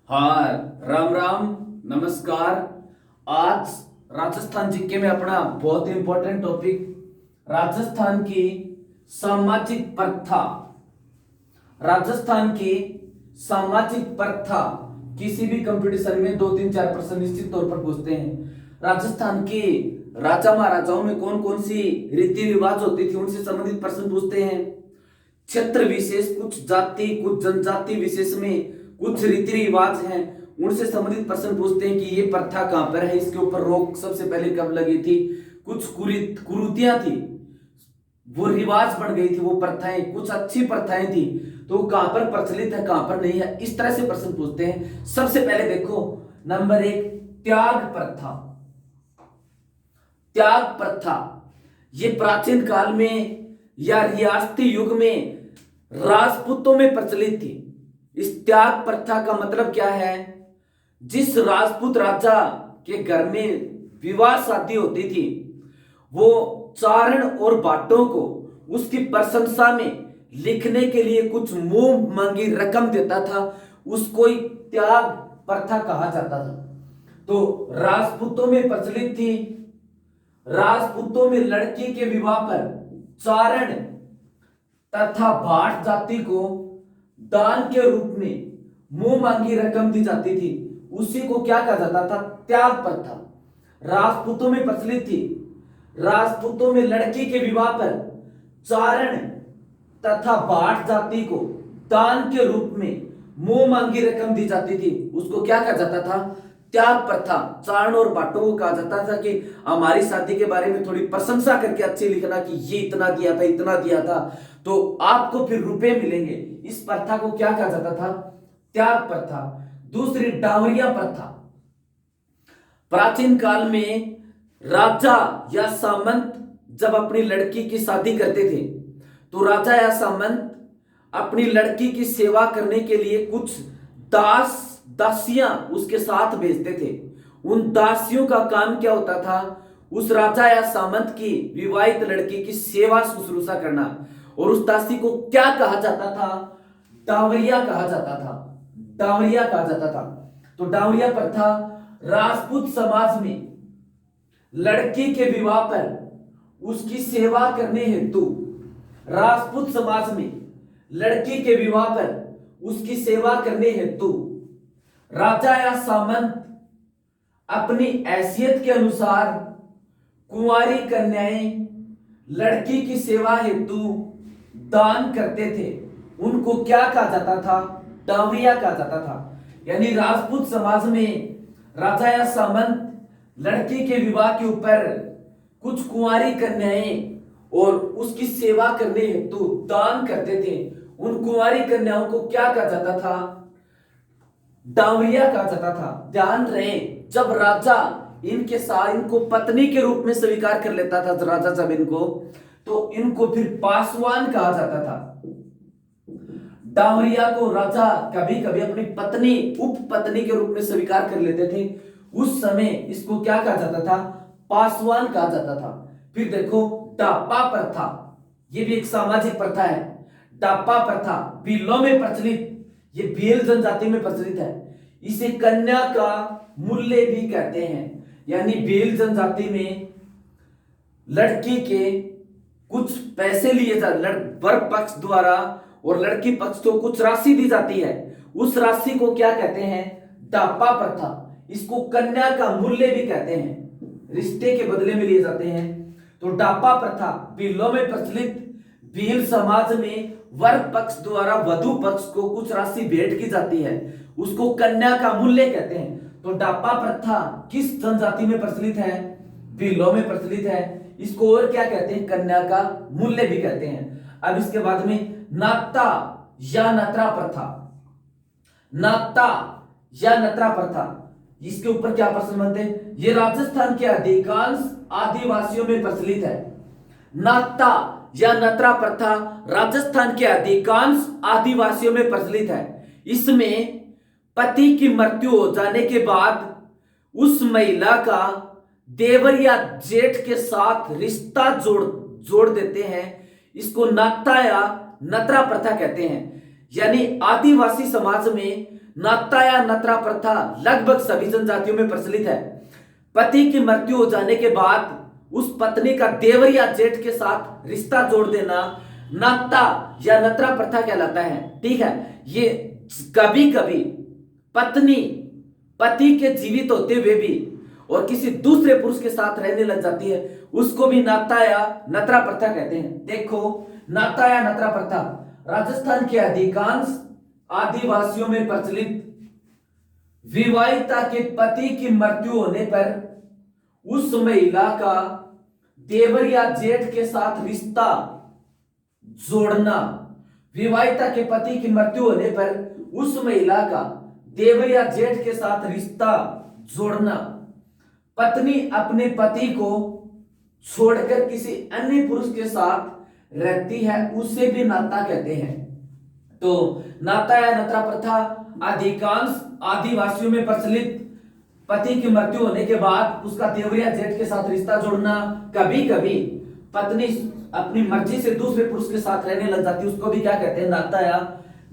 हाँ, राम राम, नमस्कार। आज राजस्थान जीके में अपना बहुत इंपॉर्टेंट टॉपिक राजस्थान की सामाजिक प्रथा। राजस्थान की सामाजिक प्रथा किसी भी कंपटीशन में 2 3 4 प्रश्न निश्चित तौर पर पूछते हैं। राजस्थान के राजा महाराजाओं में कौन कौन सी रीति रिवाज होती थी उनसे संबंधित प्रश्न पूछते हैं। क्षेत्र विशेष, कुछ जाति कुछ जनजाति विशेष में कुछ रीति रिवाज हैं उनसे संबंधित प्रश्न पूछते हैं कि ये प्रथा कहां पर है, इसके ऊपर रोक सबसे पहले कब लगी थी, कुछ कुरीतियां थी, वो रिवाज बन गई थी, वो प्रथाएं कुछ अच्छी प्रथाएं थी तो कहां पर प्रचलित है कहां पर नहीं है, इस तरह से प्रश्न पूछते हैं। सबसे पहले देखो नंबर 1, त्याग प्रथा। त्याग प्रथा ये प्राचीन काल में या रियासती युग में राजपूतों में प्रचलित थी। इस त्याग प्रथा का मतलब क्या है? जिस राजपूत राजा के घर में विवाह शादी होती थी वो चारण और बाटों को उसकी प्रशंसा में लिखने के लिए कुछ मुंह मांगी रकम देता था, उसको ही त्याग प्रथा कहा जाता था। तो राजपूतों में प्रचलित थी। राजपूतों में लड़की के विवाह पर चारण तथा भाट जाति को दान के रूप में मुंह मांगी रकम दी जाती थी, उसी को क्या कहा जाता था? त्याग प्रथा। राजपूतों में प्रचलित थी। राजपूतों में लड़की के विवाह पर चारण तथा भाट जाति को दान के रूप में मुंह मांगी रकम दी जाती थी, उसको क्या कहा जाता था? त्याग प्रथा। चारण और भाटों को कहा जाता था कि हमारी शादी के बारे में थोड़ी प्रशंसा करके अच्छी लिखना कि ये इतना दिया था इतना दिया था तो आपको फिर रुपए मिलेंगे। इस प्रथा को क्या कहा जाता था? त्याग प्रथा। दूसरी डावरिया प्रथा। प्राचीन काल में राजा या सामंत जब अपनी लड़की की शादी करते थे तो राजा या सामंत अपनी लड़की की सेवा करने के लिए कुछ दास दासियां उसके साथ भेजते थे। उन दासियों का काम क्या होता था? उस राजा या सामंत की विवाहित लड़की की सेवा शुश्रूषा करना। और उस दासी को क्या कहा जाता था? डावरिया कहा जाता था। डावरिया कहा जाता था। तो डावरिया प्रथा राजपूत समाज में लड़की के विवाह पर उसकी सेवा करने हेतु, राजपूत समाज में लड़की के विवाह पर उसकी सेवा करने हेतु राजा या सामंत अपनी हैसियत के अनुसार कुंवारी कन्याएं लड़की की सेवा हेतु दान करते थे, उनको क्या कहा जाता था? डावरिया कहा जाता था। यानी राजपूत समाज में राजा या सामंत लड़की के विवाह के ऊपर कुछ कुंवारी कन्याएं और उसकी सेवा करने हेतु दान करते थे, उन कुंवारी कन्याओं को क्या कहा जाता था? डावरिया कहा जाता था। ध्यान रहे, जब राजा इनके साथ इनको पत्नी के रूप में स्वीकार कर लेता था राजा जब इनको, तो इनको फिर पासवान कहा जाता था। डावरिया को राजा कभी कभी अपनी पत्नी उप पत्नी के रूप में स्वीकार कर लेते थे, उस समय इसको क्या कहा जाता था? पासवान कहा जाता था। फिर देखो डापा प्रथा, ये भी एक सामाजिक प्रथा है। डापा प्रथा भीलों में प्रचलित, ये भील जनजाति में प्रचलित है। इसे कन्या का मूल्य भी कहते हैं। यानी भील जनजाति में लड़की के कुछ पैसे लिए जाते, वर पक्ष द्वारा और लड़की पक्ष को कुछ राशि दी जाती है, उस राशि को क्या कहते हैं? डापा प्रथा। इसको कन्या का मूल्य भी कहते हैं, रिश्ते के बदले में लिए जाते हैं। तो डापा प्रथा भीलों में प्रचलित। भील समाज में वर पक्ष द्वारा वधु पक्ष को कुछ राशि भेंट की जाती है, उसको कन्या का मूल्य कहते हैं। तो डापा प्रथा किस जनजाति में प्रचलित है? भीलों में प्रचलित है। इसको और क्या कहते हैं? कन्या का मूल्य भी कहते हैं। अब इसके बाद में नाता या नत्रा प्रथा। नाता या नत्रा प्रथा, इसके ऊपर क्या प्रश्न बनते हैं? ये राजस्थान के अधिकांश आदिवासियों में प्रचलित है। नाता या नत्रा प्रथा राजस्थान के अधिकांश आदिवासियों में प्रचलित है। इसमें पति की मृत्यु हो जाने के बाद उस महिला का देवर या जेठ के साथ रिश्ता जोड़ देते हैं, इसको नाता या नत्रा प्रथा कहते हैं। यानी आदिवासी समाज में नाता या नत्रा प्रथा लगभग सभी जनजातियों में प्रचलित है। पति की मृत्यु हो जाने के बाद उस पत्नी का देवर या जेठ के साथ रिश्ता जोड़ देना नाता या नत्रा प्रथा कहलाता है। ठीक है, ये कभी कभी पत्नी पति के जीवित होते हुए भी और किसी दूसरे पुरुष के साथ रहने लग जाती है, उसको भी नाता या नत्रा प्रथा कहते हैं। देखो, नाता या नत्रा प्रथा राजस्थान के अधिकांश आदिवासियों में प्रचलित विवाहिता के पति की मृत्यु होने पर उस महिला का देवर या जेठ के साथ रिश्ता जोड़ना। विवाहिता के पति की मृत्यु होने पर उस महिला का देवर या जेठ के साथ रिश्ता जोड़ना। पत्नी अपने पति को छोड़कर किसी अन्य पुरुष के साथ रहती है, उसे भी नाता कहते हैं। तो नाता या नत्रा प्रथा अधिकांश आदिवासियों में प्रचलित पति की मृत्यु होने के बाद उसका देवर या जेठ के साथ रिश्ता जोड़ना। कभी कभी पत्नी अपनी मर्जी से दूसरे पुरुष के साथ रहने लग जाती है, उसको भी क्या कहते हैं, नाता या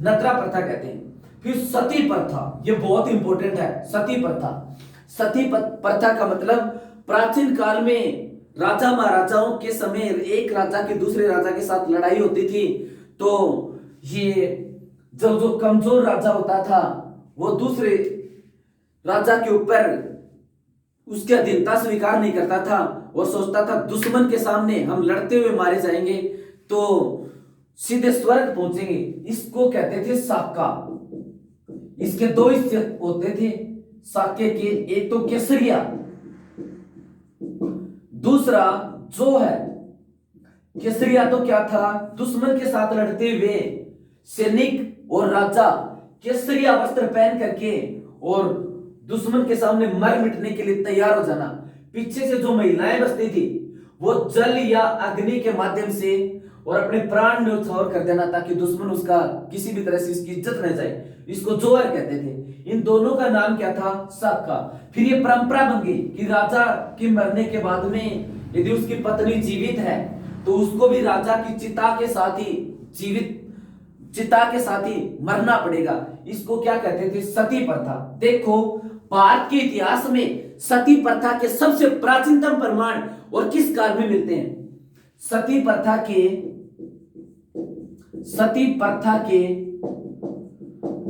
नत्रा प्रथा कहते हैं। फिर सती प्रथा, ये बहुत इंपॉर्टेंट है। सती प्रथा, सती प्रथा का मतलब प्राचीन काल में राजा महाराजाओं के समय एक राजा के दूसरे राजा के साथ लड़ाई होती थी, तो ये जो कमजोर राजा होता था वो दूसरे राजा के ऊपर उसकी अधीनता स्वीकार नहीं करता था और सोचता था दुश्मन के सामने हम लड़ते हुए मारे जाएंगे तो सीधे स्वर्ग पहुंचेंगे। इसको कहते थे साका। इसके दो हिस्से होते थे साके के, एक तो केसरिया, दूसरा जो है केसरिया तो क्या था, दुश्मन के साथ लड़ते हुए सैनिक और राजा केसरिया वस्त्र पहन करके और दुश्मन के सामने मर मिटने के लिए तैयार हो जाना। पीछे से जो महिलाएं बसती थी वो जल या अग्नि के माध्यम से और अपने प्राण न्यौछावर कर देना ताकि दुश्मन उसका किसी भी तरह से इसकी इज्जत न जाए। इसको जोहर कहते थे। इन दोनों का नाम क्या था, साका। फिर ये परंपरा बन गई कि राजा के मरने के बाद में यदि उसकी पत्नी जीवित है तो उसको भी राजा की चिता के साथ ही चिता के साथ ही मरना पड़ेगा। इसको क्या कहते थे, सती प्रथा। देखो, भारत के इतिहास में सती प्रथा के सबसे प्राचीनतम प्रमाण और किस काल में मिलते हैं? सती प्रथा के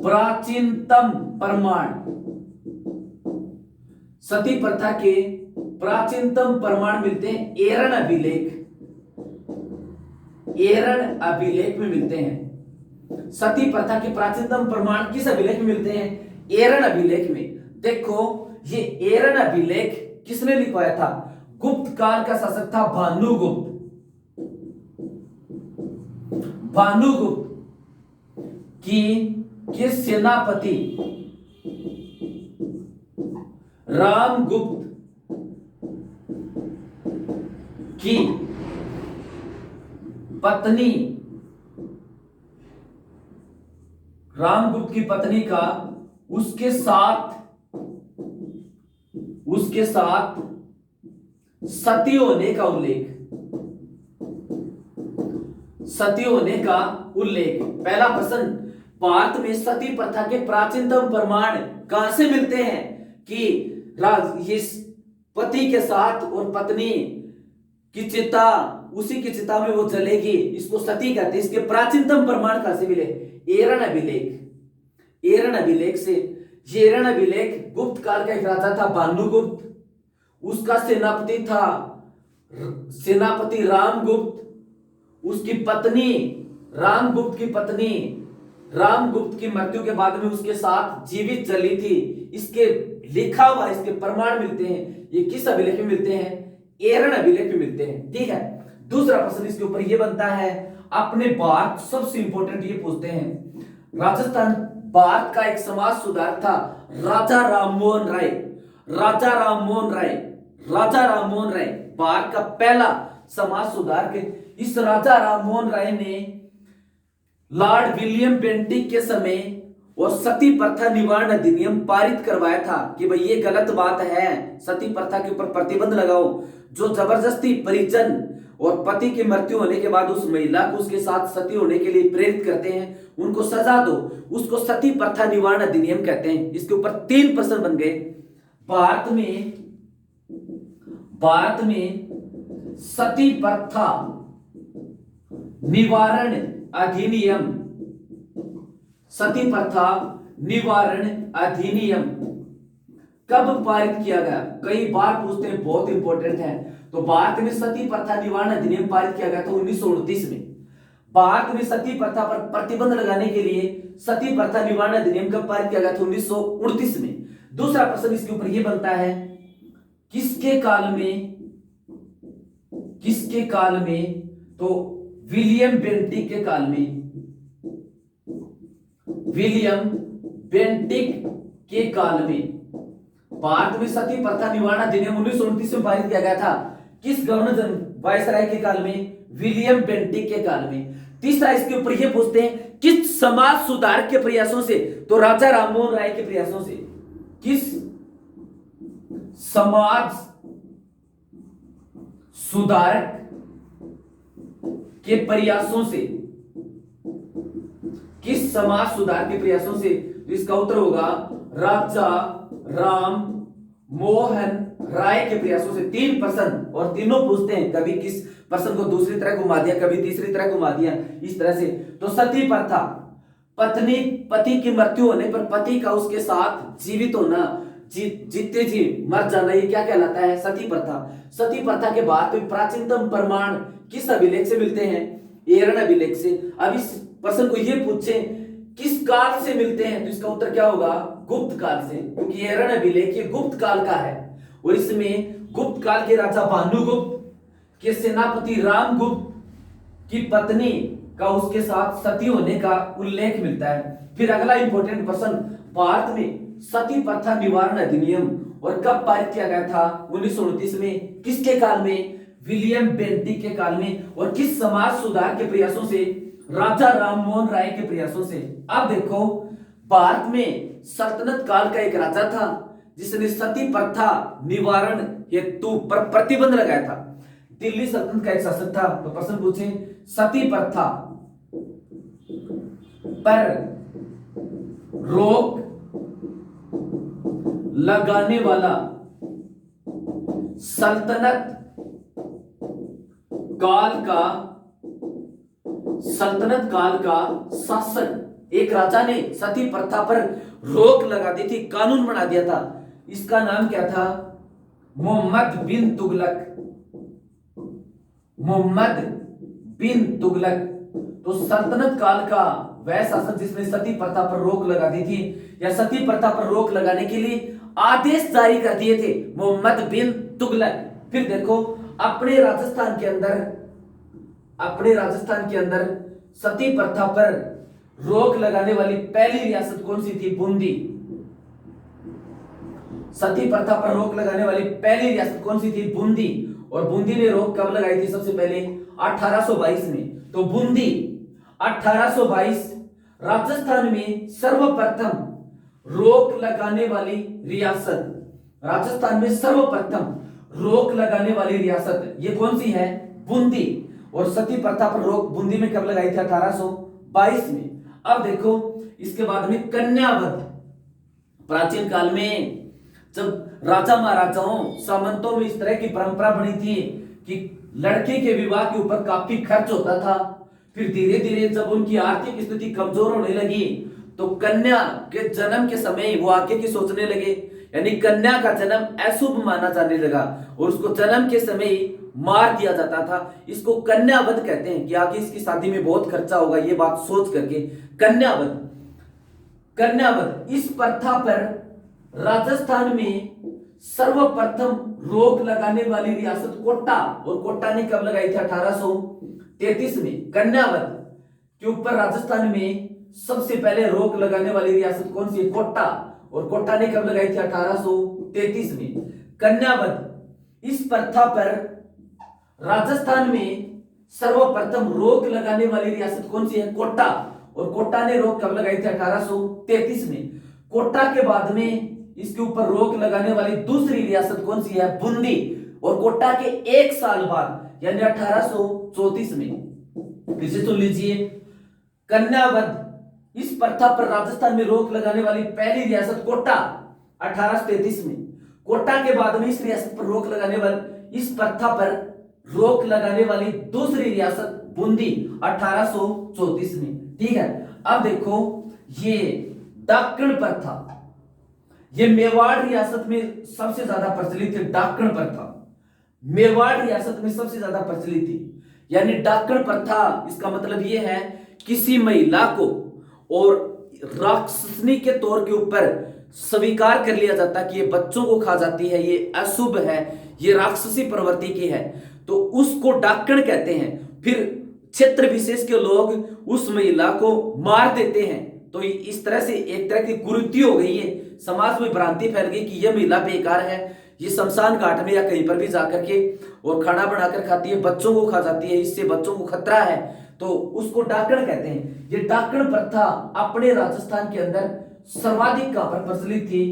प्राचीनतम प्रमाण, सती प्रथा के प्राचीनतम प्रमाण मिलते हैं एरन अभिलेख में मिलते हैं। सती प्रथा के प्राचीनतम प्रमाण किस अभिलेख में मिलते हैं? एरन अभिलेख में। देखो, ये एरन अभिलेख किसने लिखवाया था? गुप्त काल का शासक था भानुगुप्त के सेनापति रामगुप्त की पत्नी, रामगुप्त की पत्नी का उसके साथ सती होने का उल्लेख। पहला प्रश्न, भारत में सती प्रथा के प्राचीनतम प्रमाण कहां से मिलते हैं कि ये पति के साथ और पत्नी की चिता, उसी की चिता में वो जलेगी, इसको सती कहते हैं। इसके प्राचीनतम प्रमाण कहां से मिले? एरन अभिलेख से। ये एरन अभिलेख गुप्त काल का एक राजा था भानुगुप्त, उसका सेनापति रामगुप्त, उसकी पत्नी रामगुप्त की मृत्यु के बाद में उसके साथ जीवित जली थी। इसके लिखा हुआ इसके प्रमाण मिलते हैं। ये किस अभिलेख में मिलते हैं? एरन अभिलेख में मिलते हैं। ठीक है, दूसरा प्रश्न इसके ऊपर ये बनता है, अपने भारत सबसे इंपॉर्टेंट ये पूछते हैं, राजस्थान भारत का एक समाज सुधारक था राजा राममोहन राय, भारत का पहला समाज सुधारक। इस राजा राममोहन राय ने लॉर्ड विलियम बेंटिक के समय और सती प्रथा निवारण अधिनियम पारित करवाया था कि भाई ये गलत बात है, सती प्रथा के ऊपर प्रतिबंध लगाओ। जो जबरदस्ती परिजन और पति की मृत्यु होने के बाद उस महिला को उसके साथ सती होने के लिए प्रेरित करते हैं, उनको सजा दो, उसको सती प्रथा निवारण अधिनियम कहते हैं। इसके ऊपर 3 प्रश्न बन गए। भारत में सती प्रथा निवारण अधिनियम, सती प्रथा निवारण अधिनियम कब पारित किया गया? कई बार पूछते हैं, बहुत इंपॉर्टेंट है। तो भारत में सती प्रथा निवारण अधिनियम पारित किया गया था 1929 में। भारत में सती प्रथा पर प्रतिबंध लगाने के लिए सती प्रथा निवारण अधिनियम कब पारित किया गया था? 1929 में। दूसरा प्रश्न इसके ऊपर यह बनता है, किसके काल में? तो विलियम बेंटिक के काल में, विलियम बेंटिक के काल में भारत में सती प्रथा निवारण अधिनियम 1929 में पारित किया गया था। किस गवर्नर वायसराय के काल में? विलियम बेंटिक के काल में। तीसरा इसके ऊपर यह पूछते हैं, किस समाज सुधार के प्रयासों से? तो राजा राममोहन राय के प्रयासों से। किस समाज सुधारक के प्रयासों से? किस समाज सुधार के प्रयासों से? तो इसका उत्तर होगा राजा राम मोहन राय के प्रयासों से। 3 प्रश्न और तीनों पूछते हैं, कभी किस प्रश्न को दूसरी तरह घुमा दिया, कभी तीसरी तरह घुमा दिया, इस तरह से। तो सती प्रथा, पति की मृत्यु होने पर पति का उसके साथ जीवित होना, जीते जी मर जाना, ये क्या कहलाता है? सती प्रथा। सती प्रथा के बाद प्राचीनतम प्रमाण किस अभिलेख से मिलते हैं? एरन अभिलेख से। अब इस प्रश्न को ये पूछे किस काल से मिलते हैं, तो इसका उत्तर क्या होगा? गुप्त काल से, क्योंकि एरन अभिलेख ये गुप्त काल का है और इसमें गुप्त काल के राजा भानुगुप्त के सेनापति रामगुप्त की पत्नी का उसके साथ सती होने का उल्लेख मिलता है। फिर अगला इंपॉर्टेंट प्रश्न, भारत में सती प्रथा निवारण अधिनियम और कब पारित किया गया था? 1929 में। किसके काल में? विलियम बेंटिक के काल में। और किस समाज सुधार के प्रयासों से? राजा राममोहन राय के प्रयासों से। अब देखो, भारत में सल्तनत काल का एक राजा था जिसने सती प्रथा निवारण हेतु पर प्रतिबंध लगाया था। दिल्ली सल्तनत का एक शासक था। तो प्रश्न पूछे, सती प्रथा पर रोक लगाने वाला सल्तनत काल का शासक, एक राजा ने सती प्रथा पर रोक लगा दी थी, कानून बना दिया था। इसका नाम क्या था? मोहम्मद बिन तुगलक। मोहम्मद बिन तुगलक। तो सल्तनत काल का वह शासक जिसने सती प्रथा पर रोक लगा दी थी या सती प्रथा पर रोक लगाने के लिए आदेश जारी कर दिए थे, मोहम्मद बिन तुगलक। फिर देखो, अपने राजस्थान के अंदर सती प्रथा पर रोक लगाने वाली पहली रियासत कौन सी थी? बूंदी। सती प्रथा पर रोक लगाने वाली पहली रियासत कौन सी थी? बूंदी। और बूंदी ने रोक कब लगाई थी? सबसे पहले 1822 में। तो बूंदी 1822 राजस्थान में सर्वप्रथम रोक लगाने वाली रियासत। राजस्थान में सर्वप्रथम रोक लगाने वाली रियासत ये कौन सी है? बूंदी। और सती प्रथा पर रोक बूंदी में कब लगाई थी? 1822 में। अब देखो, इसके बाद में कन्यावध। प्राचीन काल में जब राजा महाराजाओं सामंतों में इस तरह की परंपरा बनी थी कि लड़के के विवाह के ऊपर काफी खर्च होता था, फिर धीरे धीरे जब उनकी आर्थिक स्थिति कमजोर होने लगी तो कन्या के जन्म के समय वो आगे की सोचने लगे, यानी कन्या का जन्म अशुभ माना जाने लगा और उसको जन्म के समय मार दिया जाता था। इसको कन्यावध कहते हैं कि आगे इसकी शादी में बहुत खर्चा होगा, ये बात सोच करके कन्यावध। इस प्रथा पर राजस्थान में सर्वप्रथम रोक लगाने वाली रियासत कोटा, और कोटा ने कब लगाई थी? 1833 में। कन्यावध के ऊपर राजस्थान में सबसे पहले रोक लगाने वाली रियासत कौन सी है? कोटा। और कोटा ने कब लगाई थी? 1833 में। कन्यावध इस प्रथा पर राजस्थान में सर्वप्रथम रोक लगाने वाली रियासत कौन सी है? कोटा। और कोटा ने रोक कब लगाई थी? 1833 में। कोटा के बाद में इसके ऊपर रोक लगाने वाली दूसरी रियासत कौन सी है? बूंदी। और कोटा के 1 साल बाद यानी 1834 में। फिर से सुन लीजिए, कन्यावध, इस प्रथा पर राजस्थान में रोक लगाने वाली पहली रियासत कोटा 1833 में। कोटा के बाद में इस रियासत पर रोक लगाने वाली, इस प्रथा पर रोक लगाने वाली दूसरी रियासत बूंदी 1834 में। ठीक है, अब देखो ये डाकण प्रथा, ये मेवाड़ रियासत में सबसे ज्यादा प्रचलित है। डाकण प्रथा मेवाड़ रियासत में सबसे ज्यादा प्रचलित थी। यानी डाकण प्रथा, इसका मतलब यह है किसी महिला को और राक्षसनी के तौर के ऊपर स्वीकार कर लिया जाता कि ये बच्चों को खा जाती है, ये अशुभ है, ये राक्षसी प्रवृत्ति की है, तो उसको डाकण कहते हैं। फिर क्षेत्र विशेष के लोग उस महिला को मार देते हैं। तो इस तरह से एक तरह की कुरीति हो गई है, समाज में भ्रांति फैल गई कि यह महिला बेकार है, ये शमशान घाट में या कहीं पर भी जाकर के और खाना बनाकर खाती है, बच्चों को खा जाती है, इससे बच्चों को खतरा है, तो उसको डाकण कहते हैं। ये डाकण प्रथा अपने राजस्थान के अंदर सर्वाधिक कहां पर प्रचलित थी?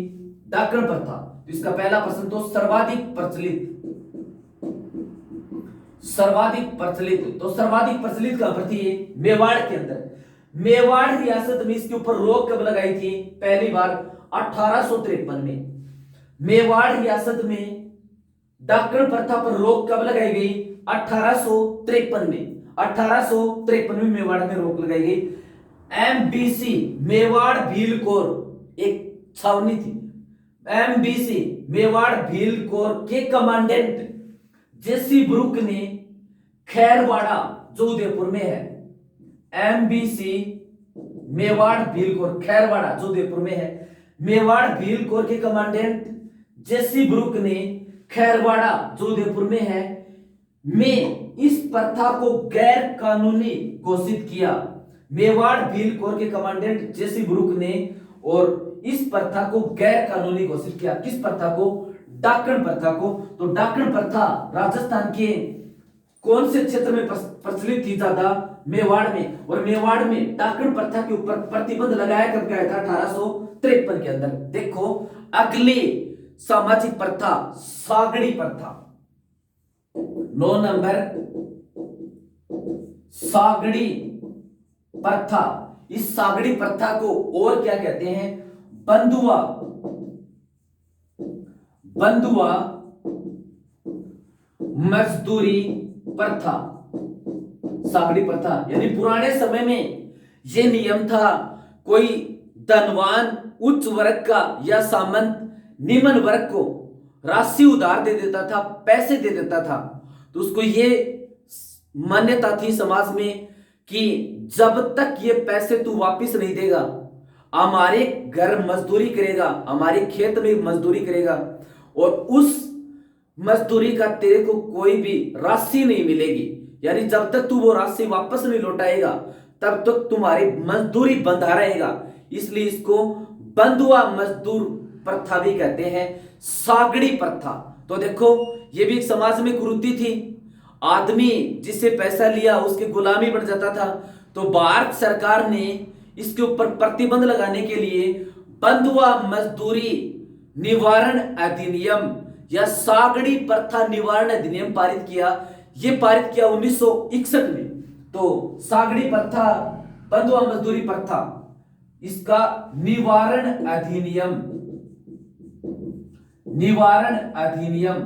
डाकण प्रथा। तो इसका पहला प्रश्न तो सर्वाधिक प्रचलित, सर्वाधिक प्रचलित, तो सर्वाधिक प्रचलित कहां पर थी? मेवाड़ के अंदर। मेवाड़ रियासत में इसके ऊपर रोक कब लगाई थी? पहली बार 1853 में। मेवाड़ रियासत में डाकण प्रथा पर रोक कब लगाई गई? 1853 में। 1853 में मेवाड़ में रोक लगाई गई। एमबीसी मेवाड़ भील कोर एक छावनी थी। एमबीसी मेवाड़ भील कोर के कमांडेंट जेसी ब्रुक ने खैरवाड़ा जो उदयपुर में है, एमबीसी मेवाड़ भील कोर खैरवाड़ा जो उदयपुर में है, मेवाड़ भील कोर के कमांडेंट जेसी ब्रुक ने खैरवाड़ा जो उदयपुर में है में इस प्रथा को गैर कानूनी घोषित किया। मेवाड़ भील कोर के कमांडेंट जेसी ब्रुक ने और इस प्रथा को गैर कानूनी घोषित किया। किस प्रथा को? डाकण प्रथा को। तो डाकण प्रथा राजस्थान के कौन से क्षेत्र में प्रचलित थी ज्यादा? मेवाड़ में। और मेवाड़ में डाकण प्रथा के ऊपर प्रतिबंध लगाया कब गया था? 1853 के अंदर। देखो अगली सामाजिक प्रथा सागड़ी प्रथा। 9 नंबर सागड़ी प्रथा। इस सागड़ी प्रथा को और क्या कहते हैं? बंधुआ, बंधुआ मजदूरी प्रथा। सागड़ी प्रथा यानी पुराने समय में यह नियम था, कोई धनवान उच्च वर्ग का या सामंत निम्न वर्ग को राशि उधार दे देता था, पैसे दे देता था, तो उसको ये मान्यता थी समाज में कि जब तक ये पैसे तू वापस नहीं देगा, हमारे घर मजदूरी करेगा, हमारे खेत में मजदूरी करेगा और उस मजदूरी का तेरे को कोई भी राशि नहीं मिलेगी। यानी जब तक तू वो राशि वापस नहीं लौटाएगा तब तक तुम्हारी मजदूरी बंधा रहेगा। इसलिए इसको बंधुआ मजदूर प्रथा भी कहते हैं, सागड़ी प्रथा। तो देखो ये भी एक समाज में कुरीति थी। आदमी जिससे पैसा लिया उसके गुलामी बन जाता था। तो भारत सरकार ने इसके ऊपर प्रतिबंध लगाने के लिए बंधुआ मजदूरी निवारण अधिनियम या सागड़ी प्रथा निवारण अधिनियम पारित किया। यह पारित किया 1961 में। तो सागड़ी प्रथा, बंधुआ मजदूरी प्रथा, इसका निवारण अधिनियम, निवारण अधिनियम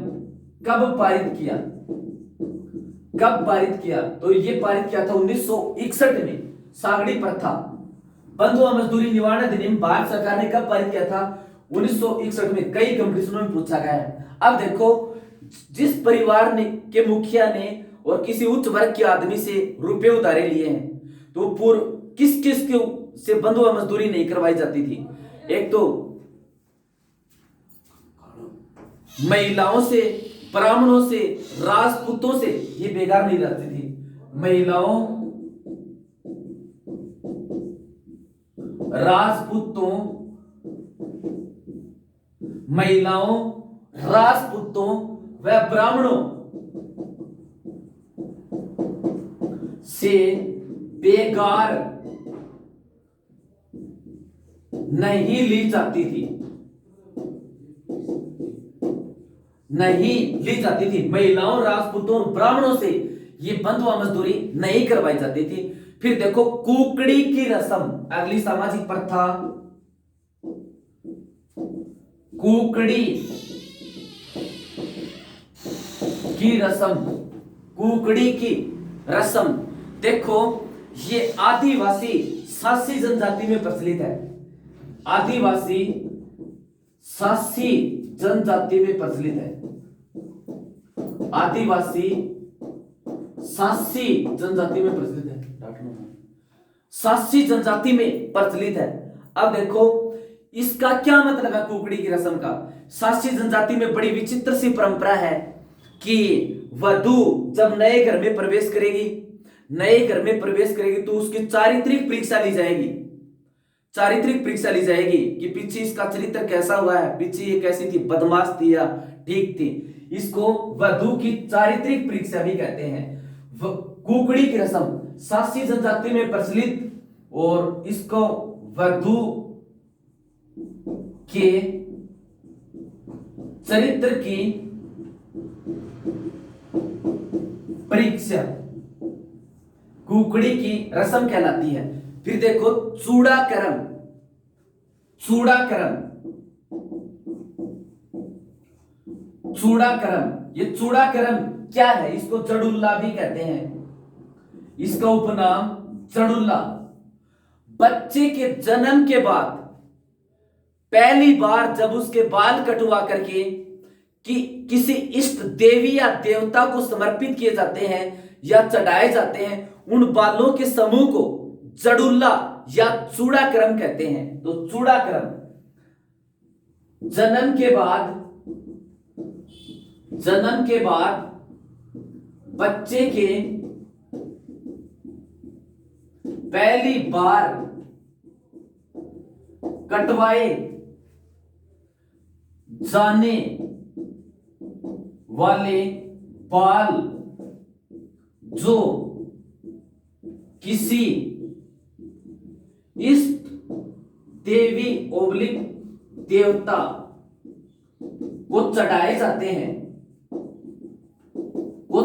कब पारित किया? कब पारित किया? तो यह पारित किया था 1961 में। सागड़ी प्रथा, बंधुआ मजदूरी निवारण अधिनियम भारत सरकार ने कब पारित किया था? 1961 में। कई कंपटीशनों में पूछा गया है। अब देखो जिस परिवार ने के मुखिया ने और किसी उच्च वर्ग के आदमी से रुपए उधारे लिए हैं तो पूर्व किस किस के से बंधुआ मजदूरी नहीं करवाई जाती थी? एक तो महिलाओं से, ब्राह्मणों से, राजपूतों से ये बेकार नहीं रहती थी। महिलाओं, राजपूतों, महिलाओं, राजपूतों व ब्राह्मणों से बेकार नहीं ली जाती थी, नहीं ली जाती थी। महिलाओं, राजपूतों और ब्राह्मणों से ये बंधुआ मजदूरी नहीं करवाई जाती थी। फिर देखो कुकड़ी की रस्म, अगली सामाजिक प्रथा कुकड़ी की रस्म। कुकड़ी की रस्म देखो ये आदिवासी सासी जनजाति में प्रचलित है। आदिवासी सासी जनजाति में प्रचलित है। आदिवासी सासी जनजाति में प्रचलित है। सासी जनजाति में प्रचलित है। अब देखो इसका क्या मतलब है कुकड़ी की रस्म का। सासी जनजाति में बड़ी विचित्र सी परंपरा है कि वधु जब नए घर में प्रवेश करेगी, तो उसकी चारित्रिक परीक्षा ली जाएगी। चारित्रिक परीक्षा ली जाएगी कि पीछे इसका चरित्र कैसा हुआ है, पीछे ये कैसी थी, बदमाश थी या ठीक थी। इसको वधु की चारित्रिक परीक्षा भी कहते हैं। कुकड़ी की रस्म सासी जनजाति में प्रचलित, और इसको वधु के चरित्र की परीक्षा कुकड़ी की रस्म कहलाती है। फिर देखो चूड़ाकर्म। ये चूड़ाकर्म क्या है, इसको चड़ुल्ला भी कहते हैं। इसका उपनाम चड़ुल्ला। बच्चे के जन्म के बाद पहली बार जब उसके बाल कटवा करके कि किसी इष्ट देवी या देवता को समर्पित किए जाते हैं या चढ़ाए जाते हैं, उन बालों के समूह को जड़ुल्ला या चूड़ाकर्म कहते हैं। तो चूड़ाकर्म जन्म के बाद बच्चे के पहली बार कटवाए जाने वाले बाल जो किसी इष्ट देवी ओब्लिक देवता को चढ़ाए जाते हैं, वो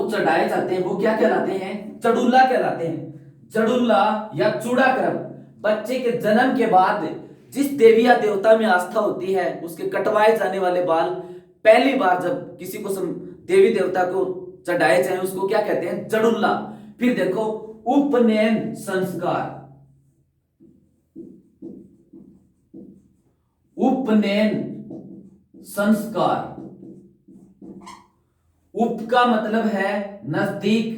क्या कहलाते हैं, चड़ुल्ला कहलाते हैं। चड़ुल्ला या चूड़ाकर्म बच्चे के जन्म के बाद जिस देवी या देवता में आस्था होती है उसके कटवाए जाने वाले बाल पहली बार जब किसी को देवी देवता को चढ़ाए जाए उसको क्या कहते हैं, चड़ुल्ला। फिर देखो उपनयन संस्कार। उप का मतलब है नजदीक,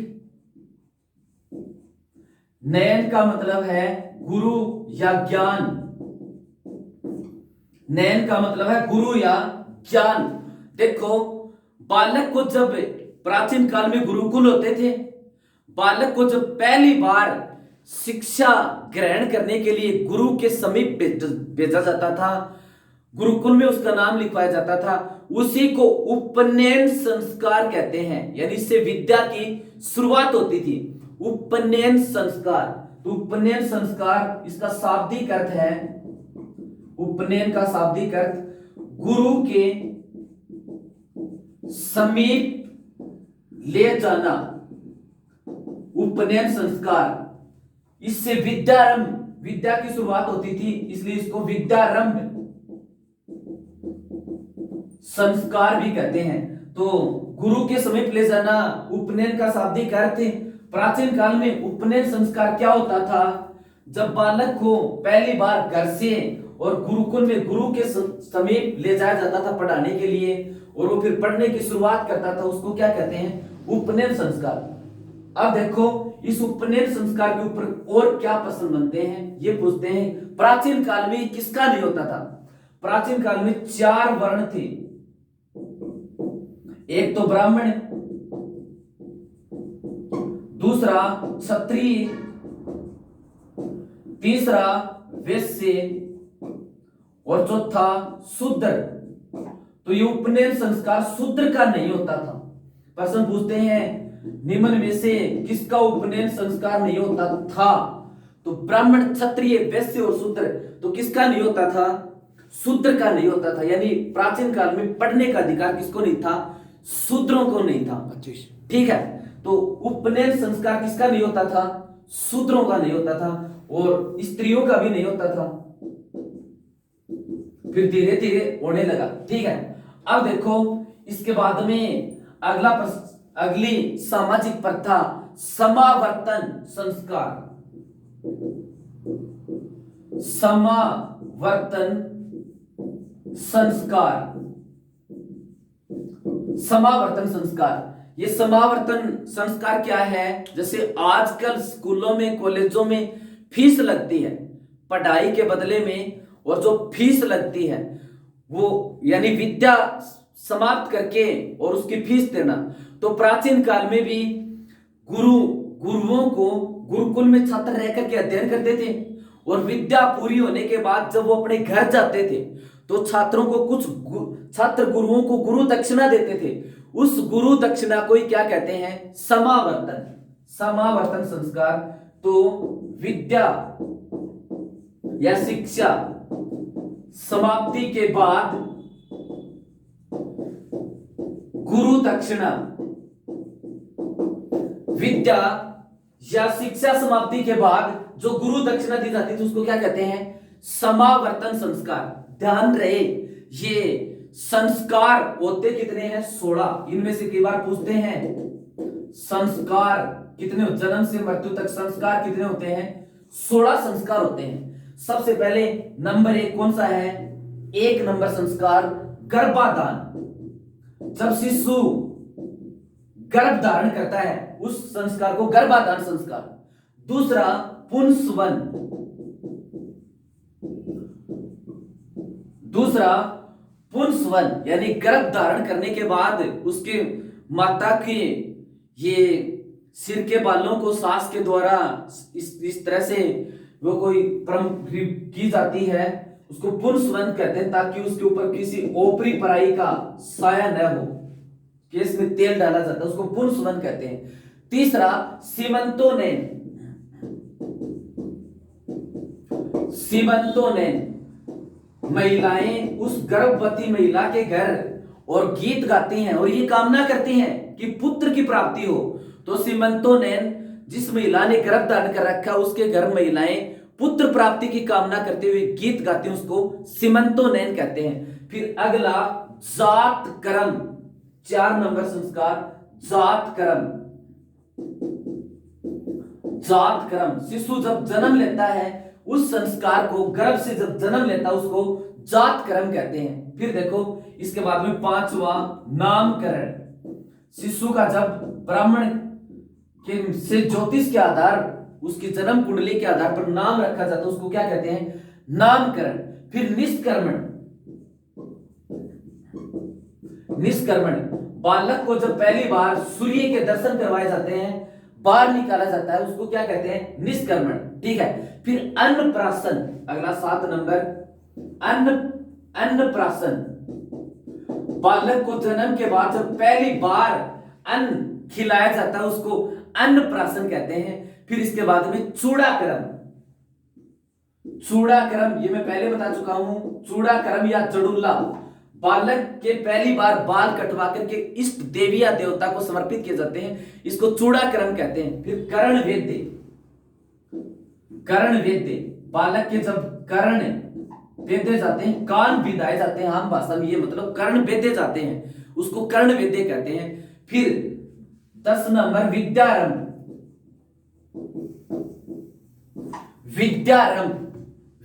नयन का मतलब है गुरु या ज्ञान। देखो बालक को जब प्राचीन काल में गुरुकुल होते थे, बालक को जब पहली बार शिक्षा ग्रहण करने के लिए गुरु के समीप भेजा जाता था, गुरुकुल में उसका नाम लिखवाया जाता था, उसी को उपनयन संस्कार कहते हैं। यानी इससे विद्या की शुरुआत होती थी। उपनयन संस्कार। तो उपनयन संस्कार इसका शाब्दिक अर्थ है, उपनयन का शाब्दिक अर्थ गुरु के समीप ले जाना। उपनयन संस्कार, इससे विद्या की शुरुआत होती थी, इसलिए इसको विद्यारंभ संस्कार भी कहते हैं। तो गुरु के समीप ले जाना उपनयन का शाब्दिक अर्थ। प्राचीन काल में उपनयन संस्कार क्या होता था, जब बालक को पहली बार घर से और गुरुकुल में गुरु के समीप ले जाया जाता था पढ़ाने के लिए, और वो फिर पढ़ने की शुरुआत करता था, उसको क्या कहते हैं, उपनयन संस्कार। अब देखो इस उपनयन संस्कार के ऊपर और क्या प्रश्न बनते हैं, ये पूछते हैं प्राचीन काल में किसका नहीं होता था। प्राचीन काल में 4 वर्ण थे, एक तो ब्राह्मण, दूसरा क्षत्रिय, तीसरा वैश्य और चौथा शूद्र। तो ये उपनयन संस्कार शूद्र का नहीं होता था। प्रश्न पूछते हैं निम्न में से किसका उपनयन संस्कार नहीं होता था, तो ब्राह्मण, क्षत्रिय, वैश्य और शूद्र। तो किसका नहीं होता था, शूद्र का नहीं होता था। यानी प्राचीन काल में पढ़ने का अधिकार किसको नहीं था, शूद्रों को नहीं था। 25। ठीक है, तो उपनयन संस्कार किसका नहीं होता था? शूद्रों का नहीं होता था, और स्त्रियों का भी नहीं होता था। फिर धीरे धीरे होने लगा। ठीक है, अब देखो इसके बाद में अगली सामाजिक प्रथा समावर्तन संस्कार। समावर्तन संस्कार, समावर्तन संस्कार। ये समावर्तन संस्कार क्या है? जैसे आजकल स्कूलों में, कॉलेजों में फीस लगती है पढ़ाई के बदले में, और जो फीस लगती है वो यानी विद्या समाप्त करके और उसकी फीस देना। तो प्राचीन काल में भी गुरुओं को गुरुकुल में छात्र रहकर के अध्ययन करते थे, और विद्या पूरी होने के बाद जब वो अपने घर जाते थे तो छात्रों को छात्र गुरुओं को गुरु दक्षिणा देते थे। उस गुरु दक्षिणा को ही क्या कहते हैं? समावर्तन। समावर्तन संस्कार। तो विद्या या शिक्षा समाप्ति के बाद गुरु दक्षिणा, विद्या या शिक्षा समाप्ति के बाद जो गुरु दक्षिणा दी जाती थी उसको क्या कहते हैं? समावर्तन संस्कार। ध्यान रहे ये संस्कार होते कितने हैं? 16। इनमें से कई बार पूछते हैं संस्कार कितने, जन्म से मृत्यु तक संस्कार कितने होते हैं? 16 संस्कार होते हैं। सबसे पहले नंबर 1 कौन सा है? 1 नंबर संस्कार गर्भाधान। जब शिशु गर्भ धारण करता है उस संस्कार को गर्भाधान संस्कार। दूसरा पुंसवन। दूसरा पुंसवन यानी गर्भ धारण करने के बाद उसके माता के ये सिर के बालों को सास के द्वारा इस तरह से वो कोई की जाती है, उसको पुंसवन कहते हैं, ताकि उसके ऊपर किसी ओपरी पराई का साया न हो। केस में तेल डाला जाता है, उसको पुंसवन कहते हैं। तीसरा सीमंतोनयन। सीमंतोनयन, महिलाएं उस गर्भवती महिला के घर और गीत गाती हैं और ये कामना करती हैं कि पुत्र की प्राप्ति हो। तो सीमंतोनयन, जिस महिला ने गर्भ धारण कर रखा उसके घर महिलाएं पुत्र प्राप्ति की कामना करते हुए गीत गाती हैं, उसको सीमंतोनयन कहते हैं। फिर अगला जात कर्म। 4 नंबर संस्कार जात कर्म। जात कर्म, शिशु जब जन्म लेता है उस संस्कार को, गर्भ से जब जन्म लेता है उसको जात कर्म कहते हैं। फिर देखो इसके बाद में 5वां नामकरण। शिशु का जब ब्राह्मण के से ज्योतिष के आधार, उसकी जन्म कुंडली के आधार पर नाम रखा जाता है उसको क्या कहते हैं? नामकरण। फिर निष्कर्मण। निष्कर्मण, बालक को जब पहली बार सूर्य के दर्शन करवाए जाते हैं, बाहर निकाला जाता है, उसको क्या कहते हैं? निष्कर्मण। ठीक है, फिर अन्नप्राशन। अगला 7 नंबर अन्नप्राशन। बालक को जन्म के बाद जब पहली बार अन्न खिलाया जाता है उसको अन्नप्राशन कहते हैं। फिर इसके बाद में चूड़ाकर्म। चूड़ाकर्म ये मैं पहले बता चुका हूं। चूड़ाकर्म या जड़ुल्ला, बालक के पहली बार बाल कटवा करके इष्ट देवी या देवता को समर्पित किए जाते हैं, इसको चूड़ाकर्म कहते हैं। फिर कर्ण वेद्य। कर्ण वेद्य, बालक के जब कर्ण वेद्य जाते हैं, कान विदाए जाते हैं, आम भाषा में ये मतलब कर्ण वेद्य जाते हैं, उसको कर्ण वेद्य कहते हैं। फिर 10 नंबर विद्यारंभ। विद्यारंभ,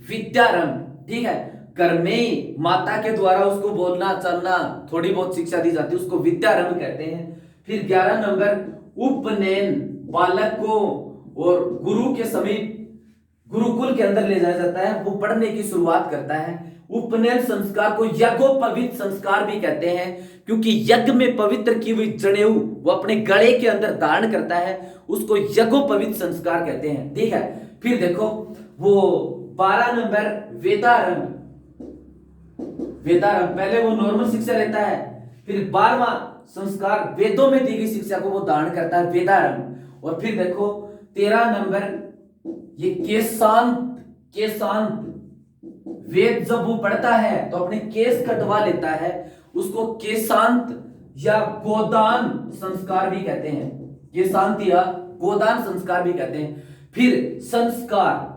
विद्यारंभ, ठीक है, घर में माता के द्वारा उसको बोलना चलना थोड़ी बहुत शिक्षा दी जाती है, उसको विद्यारंभ कहते हैं। फिर 11 नंबर उपनयन, बालक को और गुरु के समीप गुरुकुल के अंदर ले जाया जाता है, वो पढ़ने की शुरुआत करता है। उपनयन संस्कार को यज्ञोपवीत संस्कार भी कहते हैं, क्योंकि यज्ञ में पवित्र की हुई जनेऊ वो अपने गले के अंदर धारण करता है, उसको यज्ञोपवीत संस्कार कहते हैं। ठीक है, फिर देखो वो 12 नंबर वेदारंभ। वेदारंभ, पहले वो नॉर्मल शिक्षा लेता है, फिर 12वां संस्कार वेदों में दी गई शिक्षा को वो धारण करता है, वेदारंभ। और फिर देखो 13 नंबर ये केशांत, वेद जब वो पढ़ता है तो अपने केस कटवा लेता है, उसको केशांत या गोदान संस्कार भी कहते हैं। ये शांति या गोदान संस्कार भी कहते हैं। फिर संस्कार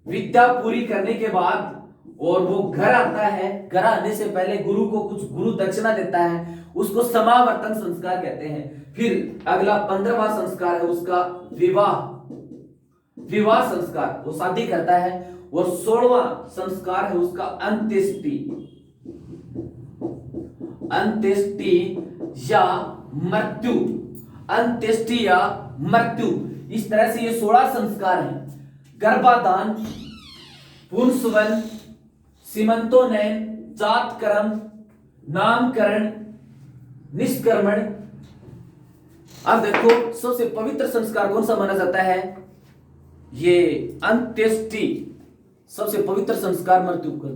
विद्या पूरी करने के बाद और वो घर आता है, घर आने से पहले गुरु को कुछ गुरु दक्षिणा देता है, उसको समावर्तन संस्कार कहते हैं। फिर अगला 15वां संस्कार है उसका विवाह संस्कार, वो शादी करता है। और 16वां संस्कार है उसका अंत्येष्टि या मृत्यु। अंत्येष्टि या मृत्यु, इस तरह से ये 16 संस्कार हैं। गर्भाधान, पुंसवन, सीमंतोन्नयन, जातकर्म, नामकरण, निष्क्रमण। अब देखो सबसे पवित्र संस्कार कौन सा माना जाता है? ये अंत्येष्टि सबसे पवित्र संस्कार मृत्यु कर